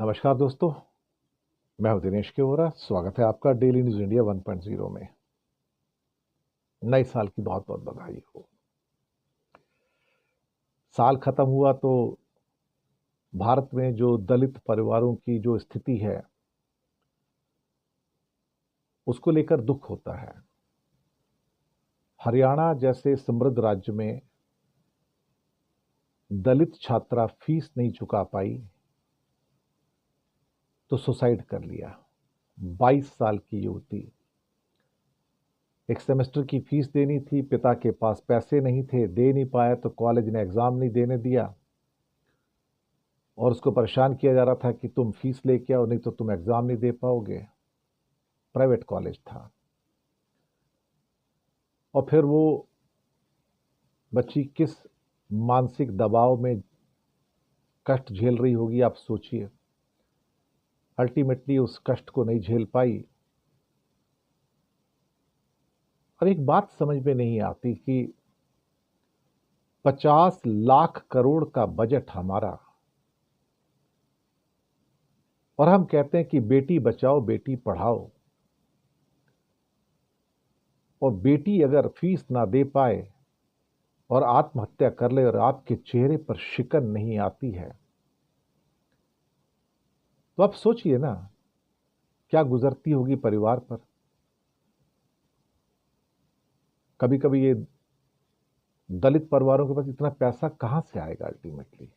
नमस्कार दोस्तों, मैं हूं दिनेश केवरा। स्वागत है आपका डेली न्यूज इंडिया 1.0 में। नए साल की बहुत बहुत बधाई हो। साल खत्म हुआ तो भारत में जो दलित परिवारों की जो स्थिति है उसको लेकर दुख होता है। हरियाणा जैसे समृद्ध राज्य में दलित छात्रा फीस नहीं चुका पाई तो सुसाइड कर लिया। 22 साल की युवती, एक सेमेस्टर की फीस देनी थी, पिता के पास पैसे नहीं थे, दे नहीं पाया तो कॉलेज ने एग्जाम नहीं देने दिया और उसको परेशान किया जा रहा था कि तुम फीस लेके आओ नहीं तो तुम एग्जाम नहीं दे पाओगे। प्राइवेट कॉलेज था और फिर वो बच्ची किस मानसिक दबाव में कष्ट झेल रही होगी आप सोचिए। अल्टीमेटली उस कष्ट को नहीं झेल पाई। और एक बात समझ में नहीं आती कि 50 लाख करोड़ का बजट हमारा और हम कहते हैं कि बेटी बचाओ बेटी पढ़ाओ, और बेटी अगर फीस ना दे पाए और आत्महत्या कर ले और आपके चेहरे पर शिकन नहीं आती है तो आप सोचिए ना क्या गुजरती होगी परिवार पर। कभी कभी ये दलित परिवारों के पास इतना पैसा कहां से आएगा। अल्टीमेटली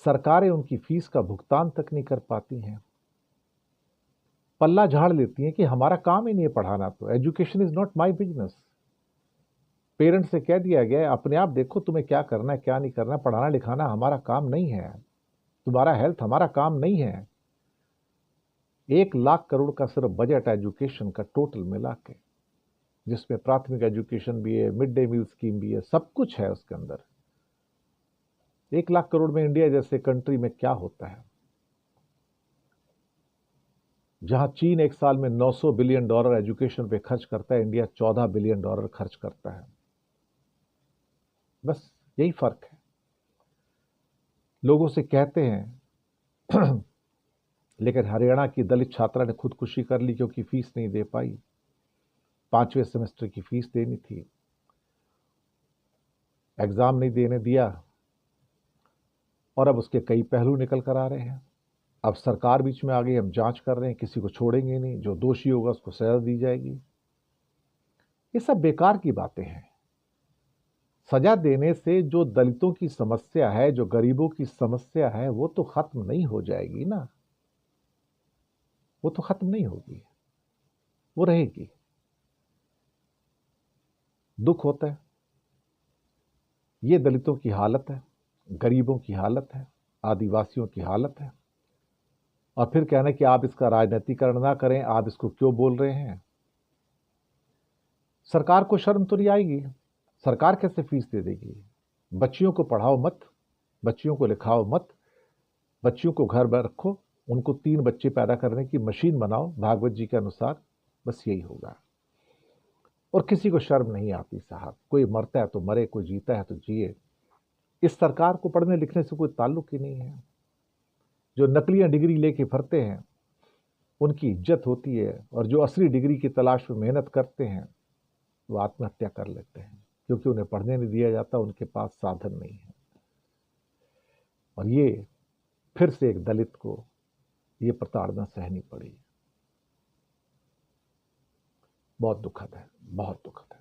सरकारें उनकी फीस का भुगतान तक नहीं कर पाती हैं, पल्ला झाड़ लेती हैं कि हमारा काम ही नहीं है पढ़ाना, तो education is not my business. Parents से कह दिया गया है अपने आप देखो तुम्हें क्या करना है क्या नहीं करना, पढ़ाना लिखाना हमारा काम नहीं है, तुम्हारा हेल्थ हमारा काम नहीं है। 1 लाख करोड़ का सिर्फ बजट एजुकेशन का टोटल मिला के, जिसमें प्राथमिक एजुकेशन भी है, मिड डे मील स्कीम भी है, सब कुछ है उसके अंदर। 1 लाख करोड़ में इंडिया जैसे कंट्री में क्या होता है, जहां चीन एक साल में $900 बिलियन एजुकेशन पे खर्च करता है, इंडिया $14 बिलियन खर्च करता है। बस यही फर्क है। लोगों से कहते हैं लेकिन हरियाणा की दलित छात्रा ने खुदकुशी कर ली क्योंकि फीस नहीं दे पाई। 5वें सेमेस्टर की फीस देनी थी, एग्जाम नहीं देने दिया और अब उसके कई पहलू निकल कर आ रहे हैं। अब सरकार बीच में आ गई, हम जांच कर रहे हैं, किसी को छोड़ेंगे नहीं, जो दोषी होगा उसको सजा दी जाएगी। ये सब बेकार की बातें हैं। सजा देने से जो दलितों की समस्या है, जो गरीबों की समस्या है, वो तो खत्म नहीं हो जाएगी ना, वो तो खत्म नहीं होगी, वो रहेगी। दुख होता है, ये दलितों की हालत है, गरीबों की हालत है, आदिवासियों की हालत है। और फिर कहना कि आप इसका राजनीतिकरण ना करें, आप इसको क्यों बोल रहे हैं। सरकार को शर्म तो नहीं आएगी। सरकार कैसे फीस दे देगी। बच्चियों को पढ़ाओ मत, बच्चियों को लिखाओ मत, बच्चियों को घर में रखो, उनको 3 बच्चे पैदा करने की मशीन बनाओ भागवत जी के अनुसार। बस यही होगा। और किसी को शर्म नहीं आती साहब। कोई मरता है तो मरे, कोई जीता है तो जिए। इस सरकार को पढ़ने लिखने से कोई ताल्लुक ही नहीं है। जो नकलियां डिग्री लेके फिरते हैं उनकी इज्जत होती है, और जो असली डिग्री की तलाश में मेहनत करते हैं वो आत्महत्या कर लेते हैं क्योंकि उन्हें पढ़ने नहीं दिया जाता, उनके पास साधन नहीं है। और ये फिर से एक दलित को ये प्रताड़ना सहनी पड़ी। बहुत दुखद है, बहुत दुखद है।